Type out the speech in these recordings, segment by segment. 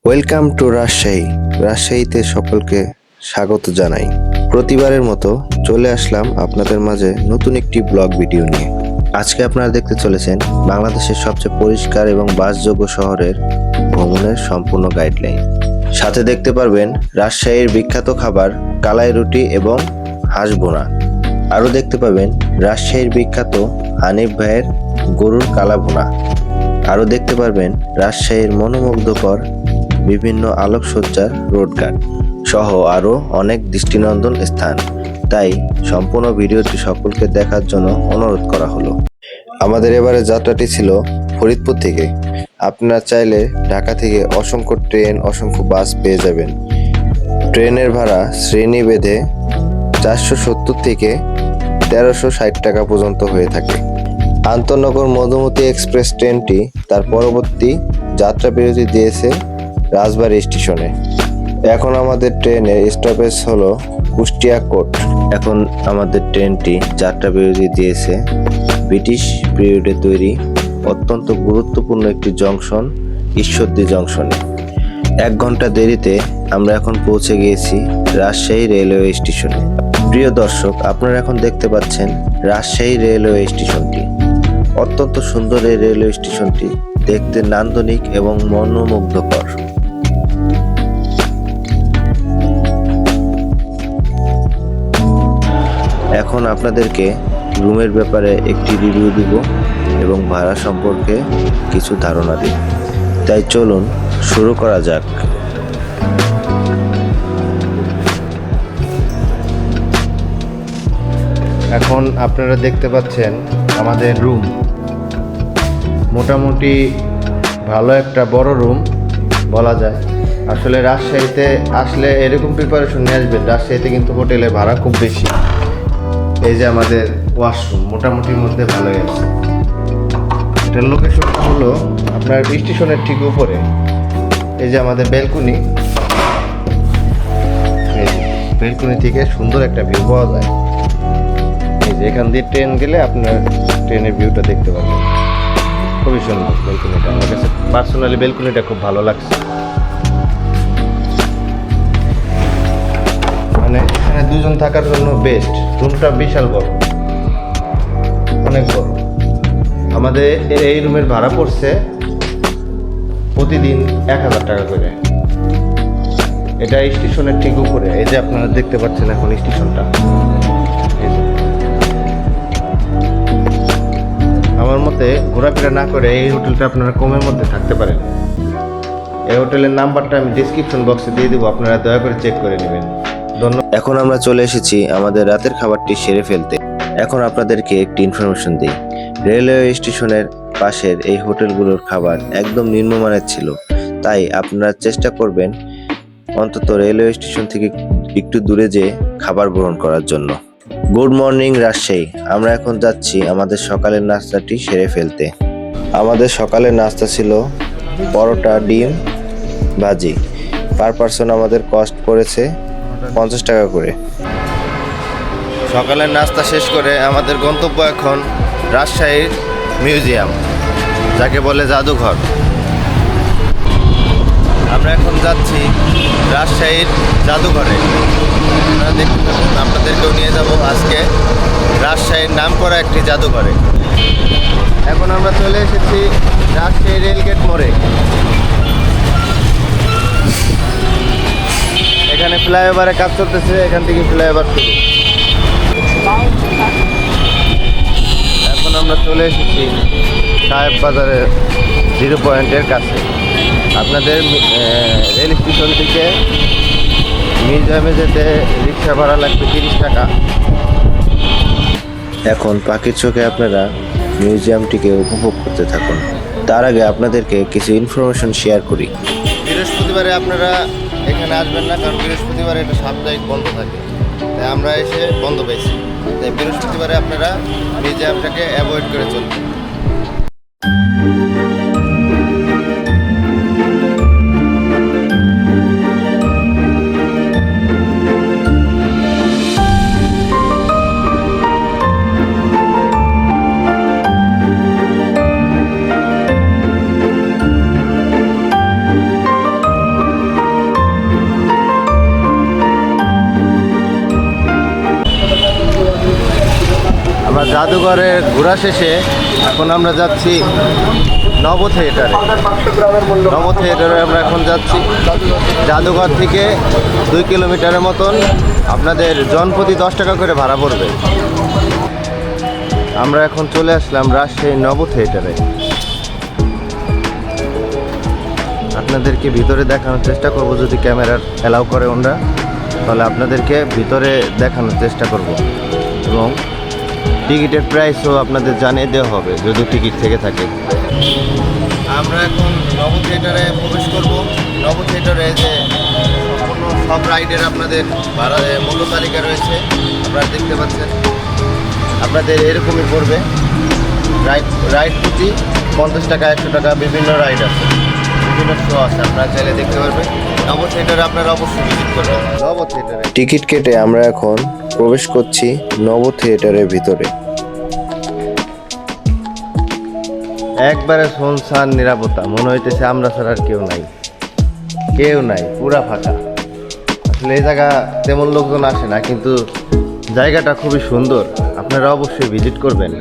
Welcome to Rajshahi. রাজশাহীতে সকলকে স্বাগত জানাই। প্রতিবারের মতো চলে আসলাম আপনাদের মাঝে নতুন একটি ব্লগ ভিডিও নিয়ে। আজকে আপনারা দেখতে চলেছেন বাংলাদেশের সবচেয়ে পরিষ্কার এবং বাসযোগ্য শহরের ভ্রমণের সম্পূর্ণ গাইডলাইন। সাথে দেখতে পারবেন রাজশাহীর বিখ্যাত খাবার কালাই রুটি এবং হাঁস ভুনা। আরও দেখতে পাবেন রাজশাহীর বিখ্যাত হানিফ ভাইয়ের গরুর কালা ভুনা। আরও দেখতে পারবেন রাজশাহীর মনোমুগ্ধকর বিভিন্ন আলোকসজ্জার রোডঘাট সহ আরও অনেক দৃষ্টিনন্দন স্থান। তাই সম্পূর্ণ ভিডিওটি সকলকে দেখার জন্য অনুরোধ করা হলো। আমাদের এবারের যাত্রাটি ছিল ফরিদপুর থেকে। আপনারা চাইলে ঢাকা থেকে অসংখ্য ট্রেন, অসংখ্য বাস পেয়ে যাবেন। ট্রেনের ভাড়া শ্রেণী বেঁধে 470 থেকে 1360 টাকা পর্যন্ত হয়ে থাকে। আন্তনগর মধুমতি এক্সপ্রেস ট্রেনটি তার পরবর্তী যাত্রা বিরতি দিয়েছে রাজবাড়ী স্টেশনে। এখন আমাদের ট্রেনের স্টপেজ হলো কুষ্টিয়া কোট। এখন আমাদের ট্রেনটি যাত্রা বিরতি দিয়েছে ব্রিটিশ পিরিয়ডে তৈরি অত্যন্ত গুরুত্বপূর্ণ একটি জংশন, ঈশ্বরদী জংশনে। 1 ঘন্টা দেরিতে আমরা এখন পৌঁছে গিয়েছি রাজশাহী রেলওয়ে স্টেশনে। প্রিয় দর্শক, আপনারা এখন দেখতে পাচ্ছেন রাজশাহী রেলওয়ে স্টেশনটি। অত্যন্ত সুন্দর এই রেলওয়ে স্টেশনটি, দেখতে নান্দনিক এবং মনোমুগ্ধকর। এখন আপনাদেরকে রুমের ব্যাপারে একটি রিভিউ দিব এবং ভাড়া সম্পর্কে কিছু ধারণা দিব। তাই চলুন শুরু করা যাক। এখন আপনারা দেখতে পাচ্ছেন আমাদের রুম। মোটামুটি ভালো একটা বড় রুম বলা যায়। আসলে রাজশাহীতে আসলে এরকম প্রিপারেশন নিয়ে আসবেন। রাজশাহীতে কিন্তু হোটেলের ভাড়া খুব বেশি। এই যে আমাদের ওয়াশরুম মোটামুটির মধ্যে ভালোই আছে। এটার লোকেশনটা হলো আপনার স্টেশনের ঠিক উপরে। এই যে আমাদের ব্যালকনি, ব্যালকনি থেকে সুন্দর একটা ভিউ পাওয়া যায়। এই যে এখান দিয়ে ট্রেন গেলে আপনার ট্রেনের ভিউটা দেখতে পাবেন। খুবই সুন্দর ব্যালকনিটা। আমার কাছে পার্সোনালি ব্যালকনিটা খুব ভালো লাগছে। মানে এখানে 2 জন থাকার জন্য বেস্ট। রুমটা বিশাল বড়, অনেক বড়। আমাদের এই রুমের ভাড়া পড়ছে প্রতিদিন 1000 টাকা করে। এটা স্টেশনের ঠিক উপরে। এই যে আপনারা দেখতে পাচ্ছেন এখন স্টেশনটা। আমার মতে ঘোরাফেরা না করে এই হোটেলটা আপনারা কমের মধ্যে থাকতে পারেন। এই হোটেলের নাম্বারটা আমি ডিসক্রিপশন বক্সে দিয়ে দেবো, আপনারা দয়া করে চেক করে নেবেন। ধন্যবাদ। এখন আমরা চলে এসেছি আমাদের রাতের খাবারটি সেরে ফেলতে। এখন আপনাদেরকে একটি ইনফরমেশন দিই। রেলওয়ে স্টেশনের পাশের এই হোটেলগুলোর খাবার একদম নিম্নমানের ছিল। তাই আপনারা চেষ্টা করবেন অন্তত রেলওয়ে স্টেশন থেকে একটু দূরে যেয়ে খাবার গ্রহণ করার জন্য। Good morning Rajshahi. আমরা এখন যাচ্ছি আমাদের সকালের নাস্তাটি সেরে ফেলতে। আমাদের সকালের নাস্তা ছিল পরোটা, ডিম, ভাজি। পার পারসন আমাদের কস্ট করেছে 50 টাকা করে। সকালের নাস্তা শেষ করে আমাদের গন্তব্য এখন রাজশাহীর মিউজিয়াম, যাকে বলে জাদুঘর। আমরা এখন যাচ্ছি রাজশাহীর জাদুঘরে। আপনারা দেখতে পাবেন, আপনাদেরকেও নিয়ে যাব আজকে রাজশাহীর নামকরা একটি জাদুঘরে। এখন আমরা চলে এসেছি রাজশাহী রেলগেট মোড়ে। এখানে ফ্লাইওভারের কাজ চলতেছে, এখান থেকে ফ্লাইওভার শুরু। এখন আমরা চলে এসেছি সাহেব বাজারের 0 পয়েন্টের কাছে। আপনাদের রেল স্টেশন থেকে মিউজিয়ামে যেতে রিক্সা ভাড়া লাগবে 30 টাকা। এখন পাখির চোখে আপনারা মিউজিয়ামটিকে উপভোগ করতে থাকুন। তার আগে আপনাদেরকে কিছু ইনফরমেশন শেয়ার করি। বৃহস্পতিবারে আপনারা এখানে আসবেন না, কারণ বৃহস্পতিবারে এটা সাপ্তাহিক বন্ধ থাকে। তাই আমরা এসে বন্ধ পেয়েছি। তাই বৃহস্পতিবারে আপনারা মিউজিয়ামটাকে অ্যাভয়েড করে চলবেন। জাদুঘরে ঘোরা শেষে এখন আমরা যাচ্ছি নব থিয়েটারে। নব থিয়েটারে আমরা এখন যাচ্ছি। জাদুঘর থেকে 2 কিলোমিটারের মতন, আপনাদের জনপ্রতি 10 টাকা করে ভাড়া পড়বে। আমরা এখন চলে আসলাম রাজশাহী নব থিয়েটারে। আপনাদেরকে ভিতরে দেখানোর চেষ্টা করব, যদি ক্যামেরার অ্যালাউ করে ওনারা, তাহলে আপনাদেরকে ভিতরে দেখানোর চেষ্টা করব এবং টিকিটের প্রাইসও আপনাদের জানিয়ে দেওয়া হবে যদি টিকিট থেকে থাকে। আমরা এখন নব থিয়েটারে প্রবেশ করব। নব থিয়েটারে যে সম্পূর্ণ সব রাইডের আপনাদের ভাড়া মূল্য তালিকা রয়েছে, আপনারা দেখতে পাচ্ছেন। আপনাদের এরকমই পড়বে, রাইড প্রতি 50 টাকা, 100 টাকা, বিভিন্ন রাইড আছে, বিভিন্ন শো আছে, আপনারা চাইলে দেখতে পারবেন। নব থিয়েটারে আপনারা অবশ্যই ভিজিট করবেন। নব থিয়েটারে টিকিট কেটে আমরা এখন প্রবেশ করছি নব থিয়েটারের ভিতরে। একবারে শুনশান নিরাপত্তা, মনে হইতেছে আমরা ছাড়া আর কেউ নাই, পুরা ফাঁকা। আসলে এই জায়গা তেমন লোকজন আসে না, কিন্তু জায়গাটা খুবই সুন্দর, আপনারা অবশ্যই ভিজিট করবেন।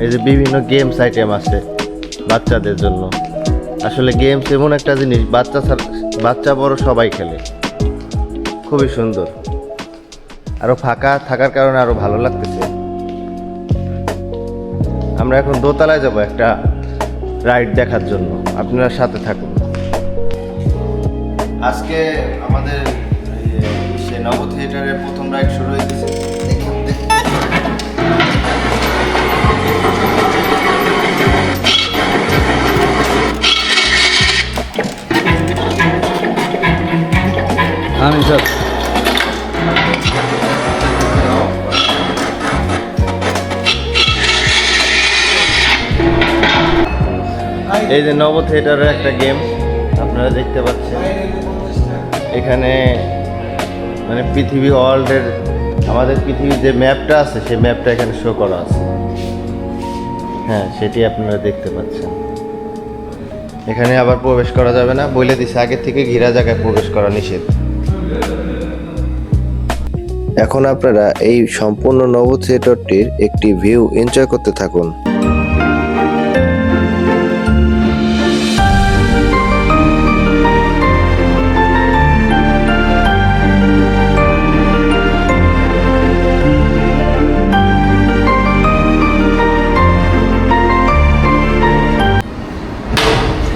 এই যে বিভিন্ন গেমস আইটেম আছে বাচ্চাদের জন্য। আসলে গেমস এমন একটা জিনিস, বাচ্চা বড় সবাই খেলে, খুবই সুন্দর। আরো ফাঁকা থাকার কারণে আরো ভালো লাগতেছে। আমরা এখন দোতলায় যাব একটা রাইড দেখার জন্য, আপনারা সাথে থাকুন। আজকে আমাদের সে নব থিয়েটারের প্রথম রাইড শুরু হয়েছে। আমি স্যার এই যে নব থিয়েটারের একটা গেম আপনারা দেখতে পাচ্ছেন। এখানে মানে পৃথিবী ওয়ার্ল্ডের, আমাদের পৃথিবীর যে ম্যাপটা আছে সেই ম্যাপটা এখানে শো করা আছে। হ্যাঁ, সেটি আপনারা দেখতে পাচ্ছেন। এখানে আবার প্রবেশ করা যাবে না, বলে দিছে আগে থেকে ঘেরা জায়গায় প্রবেশ করা নিষেধ। এখন আপনারা এই সম্পূর্ণ নব থিয়েটারটির একটি ভিউ এনজয় করতে থাকুন।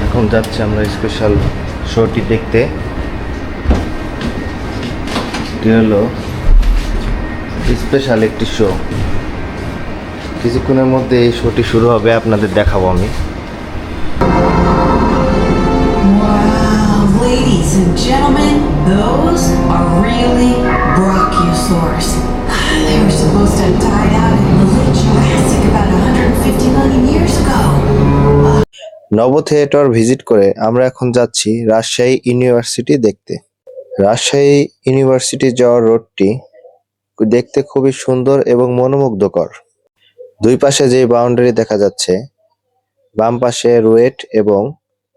এখন যাচ্ছি আমরা স্পেশাল শোটি দেখতে। এটি হলো স্পেশাল একটি শো। কিছুক্ষণের মধ্যে এই শোটি শুরু হবে, আপনাদের দেখাবো আমি। Wow, ladies and gentlemen, those are really brachiosaurs. They were supposed to have died out in the late Jurassic about 150 million years ago. নব থিয়েটার ভিজিট করে আমরা এখন যাচ্ছি রাজশাহী ইউনিভার্সিটি দেখতে। রাজশাহী ইউনিভার্সিটি যাওয়ার রোডটি দেখতে খুবই সুন্দর এবং মনোমুগ্ধকর। দুই পাশে যে বাউন্ডারি দেখা যাচ্ছে, বাম পাশে রুয়েট এবং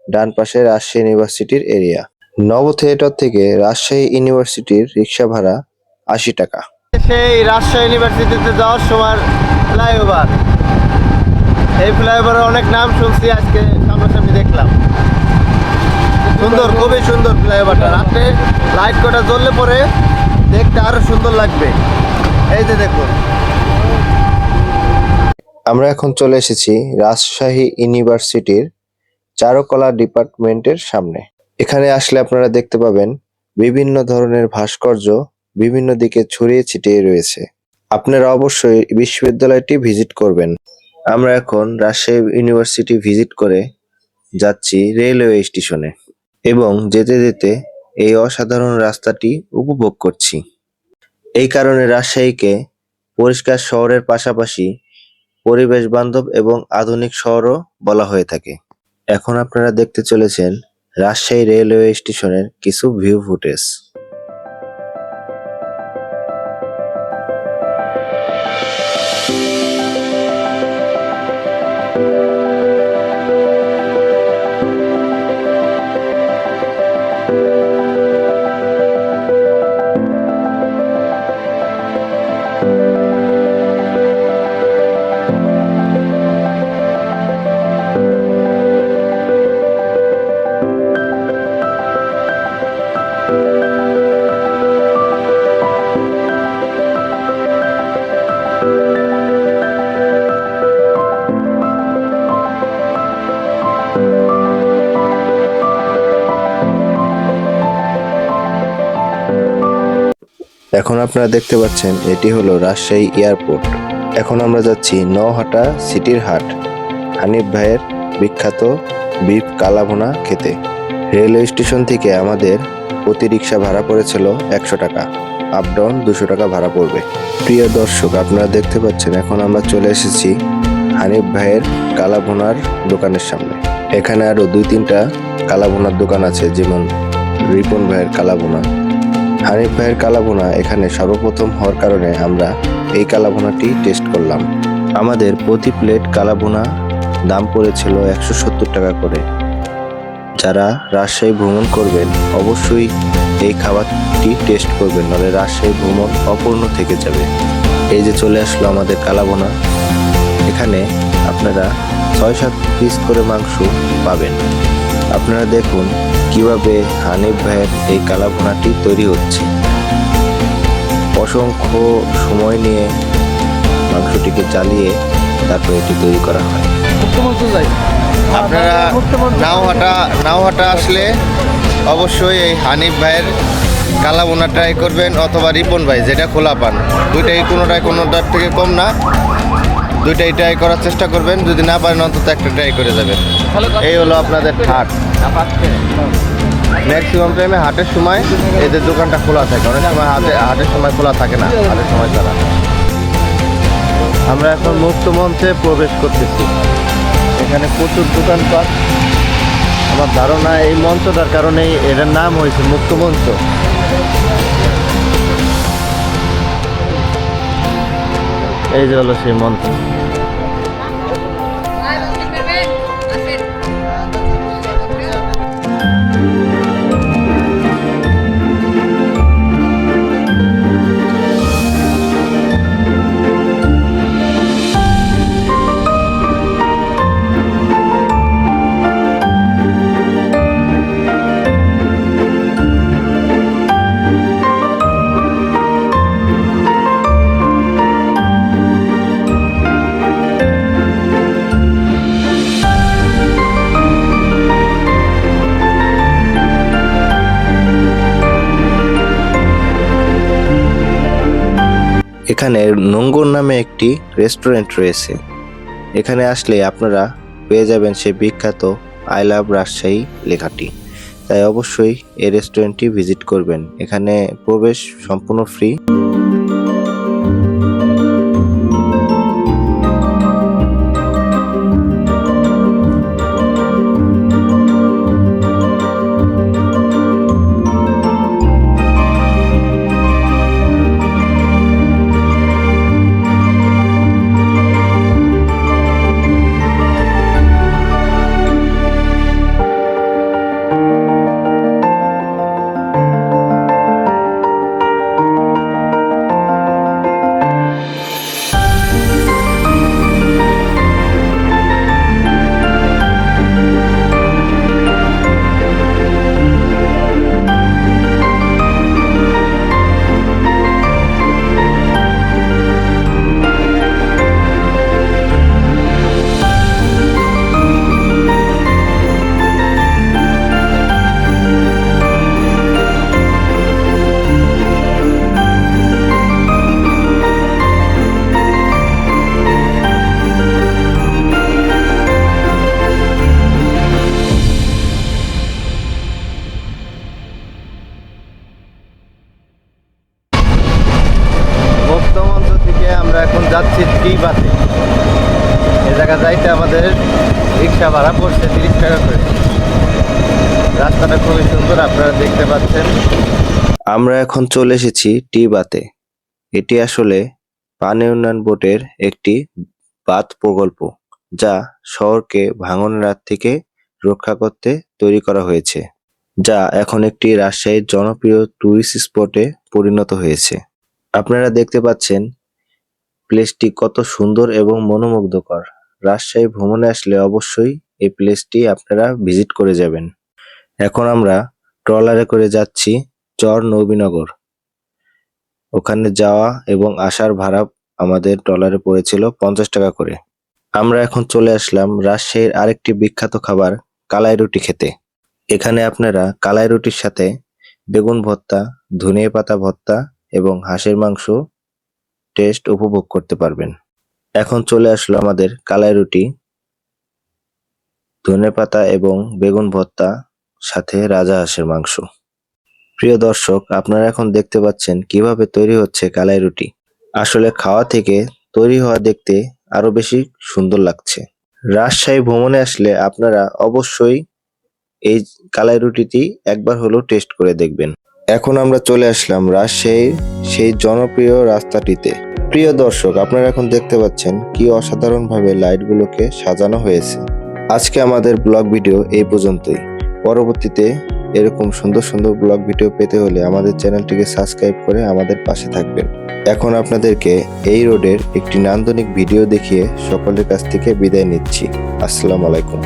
ডান পাশে রাজশাহী ইউনিভার্সিটির এরিয়া। নব থিয়েটার থেকে রাজশাহী ইউনিভার্সিটির রিক্সা ভাড়া 80 টাকা। সেই রাজশাহী ইউনিভার্সিটিতে যাওয়ার সময় ফ্লাইওভার, এই ফ্লাইওভারের অনেক নাম শুনছি, আজকে সামনাসামনি দেখলাম। সুন্দর, খুবই সুন্দর ফ্লাইওভারটা। রাতে লাইট কটা জ্বললে পরে দেখতে আরো সুন্দর লাগবে। এই যে দেখুন, আমরা এখন চলে এসেছি রাজশাহী ইউনিভার্সিটির চারুকলা ডিপার্টমেন্টের সামনে। এখানে আসলে আপনারা দেখতে পাবেন বিভিন্ন ধরনের ভাস্কর্য বিভিন্ন দিকে ছড়িয়ে ছিটিয়ে রয়েছে। আপনারা অবশ্যই বিশ্ববিদ্যালয়টি ভিজিট করবেন। আমরা এখন রাজশাহী ইউনিভার্সিটি ভিজিট করে যাচ্ছি রেলওয়ে স্টেশনে এবং যেতে যেতে এই অসাধারণ রাস্তাটি উপভোগ করছি। এই কারণে রাজশাহীকে পরিষ্কার শহরের পাশাপাশি পরিবেশ বান্ধব এবং আধুনিক শহরও বলা হয়ে থাকে। এখন আপনারা দেখতে চলেছেন রাজশাহী রেলওয়ে স্টেশনের কিছু ভিউ ফুটেজ। এখন আপনারা দেখতে পাচ্ছেন এটি হলো রাজশাহী এয়ারপোর্ট। এখন আমরা যাচ্ছি নওহাটা সিটির হাট, হানিফ ভাইয়ের বিখ্যাত বিফ কালাভুনা খেতে। রেলওয়ে স্টেশন থেকে আমাদের প্রতি রিক্সা ভাড়া পড়েছিল 100 টাকা, আপ ডাউন 200 টাকা ভাড়া পড়বে। প্রিয় দর্শক, আপনারা দেখতে পাচ্ছেন এখন আমরা চলে এসেছি হানিফ ভাইয়ের কালাভুনার দোকানের সামনে। এখানে আরো 2-3টা কালাভুনার দোকান আছে, যেমন রিপন ভাইয়ের কালাভুনা। হানিফ ভাইয়ের কালাভুনা এখানে সর্বপ্রথম হওয়ার কারণে আমরা এই কালাভুনাটি টেস্ট করলাম। আমাদের প্রতি প্লেট কালাভুনা দাম পড়েছিল 170 টাকা করে। যারা রাজশাহী ভ্রমণ করবেন অবশ্যই এই খাবারটি টেস্ট করবেন, নাহলে রাজশাহী ভ্রমণ অপূর্ণ থেকে যাবে। এই যে চলে আসলো আমাদের কালাভুনা। এখানে আপনারা 6-7 পিস করে মাংস পাবেন। আপনারা দেখুন কিভাবে হানিফ ভাইয়ের এই কালাভুনাটি তৈরি হচ্ছে। অসংখ্য সময় নিয়ে মাংসটিকে জ্বালিয়ে তারপর এটি তৈরি করা হয়। আপনারা নাওহাটা আসলে অবশ্যই এই হানিফ ভাইয়ের কালাভুনা ট্রাই করবেন, অথবা রিপন ভাই যেটা খোলা পান, দুইটাই কোনোটার থেকে কম না, দুইটাই ট্রাই করার চেষ্টা করবেন। যদি না পারেন অন্তত একটা ট্রাই করে যাবেন। এই হলো আপনাদের হাট। ম্যাক্সিমাম টাইমে হাটের সময় এদের দোকানটা খোলা থাকে, অনেক সময় হাটের সময় খোলা থাকে না, হাটের সময় ছাড়া। আমরা এখন মুক্ত মঞ্চে প্রবেশ করতেছি। এখানে প্রচুর দোকানপাট। আমার ধারণা এই মঞ্চটার কারণেই এটার নাম হয়েছে মুক্ত মঞ্চ। এই যে হলো সেই মঞ্চ। এখানে নোঙ্গর নামে একটি রেস্টুরেন্ট রয়েছে। এখানে আসলে আপনারা পেয়ে যাবেন সেই বিখ্যাত আই লাভ রাজশাহী লেখাটি। তাই অবশ্যই এই রেস্টুরেন্টটি ভিজিট করবেন। এখানে প্রবেশ সম্পূর্ণ ফ্রি। যাচ্ছি টিবাতে। এ জায়গা যাইতে আমাদের রিক্সা ভাড়া পড়ছে 30 টাকা করে। রাস্তাটা খুবই সুন্দর, আপনারা দেখতে পাচ্ছেন। আমরা এখন চলে এসেছি টিবাতে। এটি আসলে পানি উন্নয়ন বোর্ডের একটি বাঁধ প্রকল্প, যা শহরকে ভাঙনের হাত থেকে রক্ষা করতে তৈরি করা হয়েছে, যা এখন একটি রাজশাহীর জনপ্রিয় টুরিস্ট স্পটে পরিণত হয়েছে। আপনারা দেখতে পাচ্ছেন প্লেসটি কত সুন্দর এবং মনোমুগ্ধকর। রাজশাহী ভ্রমণে আসলে অবশ্যই এই প্লেসটি আপনারা ভিজিট করে যাবেন। এখন আমরা ট্রলারে করে যাচ্ছি চর নবীনগর। ওখানে যাওয়া এবং আসার ভাড়া আমাদের ট্রলারে পড়েছিল 50 টাকা করে। আমরা এখন চলে আসলাম রাজশাহীর আরেকটি বিখ্যাত খাবার কালাই রুটি খেতে। এখানে আপনারা কালাই রুটির সাথে বেগুন ভর্তা, ধনিয়া পাতা ভর্তা এবং হাঁসের মাংস টেস্ট উপভোগ করতে পারবেন। এখন চলে আসলো আমাদের কালাই রুটি, ধনেপাতা এবং বেগুন ভর্তা, সাথে রাজা হাঁসের মাংস। প্রিয় দর্শক, আপনারা এখন দেখতে পাচ্ছেন কিভাবে তৈরি হচ্ছে কালাই রুটি। আসলে খাওয়া থেকে তৈরি হওয়া দেখতে আরো বেশি সুন্দর লাগছে। রাজশাহী ভ্রমণে আসলে আপনারা অবশ্যই এই কালাই রুটিটি একবার হলেও টেস্ট করে দেখবেন। এখন আমরা চলে আসলাম রাজশাহীর সেই জনপ্রিয় রাস্তাটিতে। প্রিয় দর্শক, আপনারা এখন দেখতে পাচ্ছেন কি অসাধারণভাবে লাইটগুলোকে সাজানো হয়েছে। আজকে আমাদের ব্লগ ভিডিও এই পর্যন্তই। পরবর্তীতে এরকম সুন্দর সুন্দর ব্লগ ভিডিও পেতে হলে আমাদের চ্যানেলটিকে সাবস্ক্রাইব করে আমাদের পাশে থাকবেন। এখন আপনাদেরকে এই রোডের একটি নান্দনিক ভিডিও দেখিয়ে সকলের কাছ থেকে বিদায় নিচ্ছি। আসসালামু আলাইকুম।